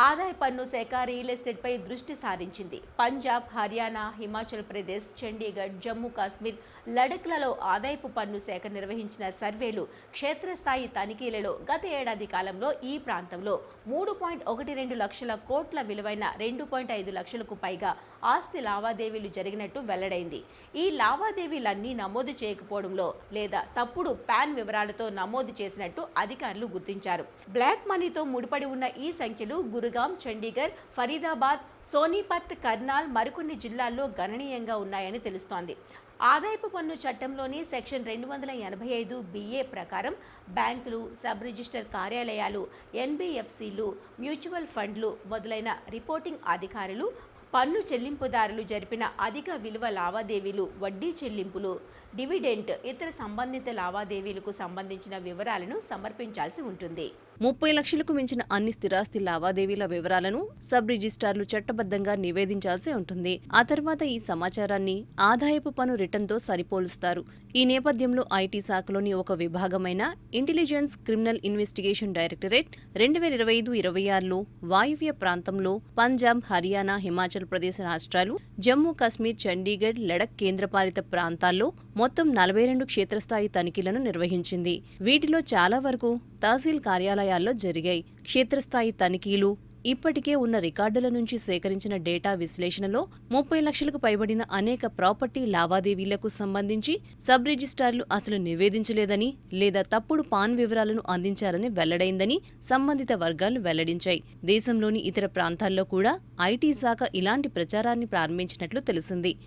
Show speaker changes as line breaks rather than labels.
ఆదాయ పన్ను శాఖ రియల్ ఎస్టేట్పై దృష్టి సారించింది. పంజాబ్, హర్యానా, హిమాచల్ ప్రదేశ్, చండీగఢ్, జమ్మూ కాశ్మీర్, లడఖ్లలో ఆదాయపు పన్ను శాఖ నిర్వహించిన సర్వేలు, క్షేత్రస్థాయి తనిఖీలలో గత ఏడాది కాలంలో ఈ ప్రాంతంలో 3.12 లక్షల కోట్ల విలువైన 2.5 లక్షలకు పైగా ఆస్తి లావాదేవీలు జరిగినట్టు వెల్లడైంది. ఈ లావాదేవీలన్నీ నమోదు చేయకపోవడంలో లేదా తప్పుడు పాన్ వివరాలతో నమోదు చేసినట్టు అధికారులు గుర్తించారు. బ్లాక్ మనీతో ముడిపడి ఉన్న ఈ సంఖ్యలు గురుగాం, చండీగఢ్, ఫరీదాబాద్, సోనీపత్, కర్నాల్ మరికొన్ని జిల్లాల్లో గణనీయంగా ఉన్నాయని తెలుస్తోంది. ఆదాయపు పన్ను చట్టంలోని సెక్షన్ 285 బిఏ ప్రకారం బ్యాంకులు, సబ్ రిజిస్టర్ కార్యాలయాలు, ఎన్బిఎఫ్సిలు, మ్యూచువల్ ఫండ్లు మొదలైన రిపోర్టింగ్ అధికారులు పన్ను చెల్లింపుదారులు జరిపిన అధిక విలువ లావాదేవీలు, వడ్డీ చెల్లింపులు, డివిడెంట్, ఇతర సంబంధిత లావాదేవీలకు సంబంధించిన వివరాలను సమర్పించాల్సి ఉంటుంది.
30 లక్షలకు మించిన అన్ని స్థిరాస్తి లావాదేవీల వివరాలను సబ్ రిజిస్ట్రార్లు చట్టబద్ధంగా నివేదించాల్సి ఉంటుంది. ఆ తర్వాత ఈ సమాచారాన్ని ఆదాయపు పన్ను రిటర్న్తో సరిపోలుస్తారు. ఈ నేపథ్యంలో ఐటీ శాఖలోని ఒక విభాగమైన ఇంటెలిజెన్స్ క్రిమినల్ ఇన్వెస్టిగేషన్ డైరెక్టరేట్ 2025-26లో వాయువ్య ప్రాంతంలో పంజాబ్, హర్యానా, హిమాచల్ ప్రదేశ్ రాష్ట్రాలు, జమ్మూ కాశ్మీర్, చండీగఢ్, లడఖ్ కేంద్రపాలిత ప్రాంతాల్లో మొత్తం 42 క్షేత్రస్థాయి తనిఖీలను నిర్వహించింది. వీటిలో చాలా వరకు తహసీల్ కార్యాలయాల్లో జరిగాయి. క్షేత్రస్థాయి తనిఖీలు, ఇప్పటికే ఉన్న రికార్డుల నుంచి సేకరించిన డేటా విశ్లేషణలో 30 లక్షలకు పైబడిన అనేక ప్రాపర్టీ లావాదేవీలకు సంబంధించి సబ్ రిజిస్ట్రార్లు అసలు నివేదించలేదని లేదా తప్పుడు పాన్ వివరాలను అందించారని వెల్లడైందని సంబంధిత వర్గాలు వెల్లడించాయి. దేశంలోని ఇతర ప్రాంతాల్లో కూడా ఐటీ శాఖ ఇలాంటి ప్రచారాన్ని ప్రారంభించినట్లు తెలిసింది.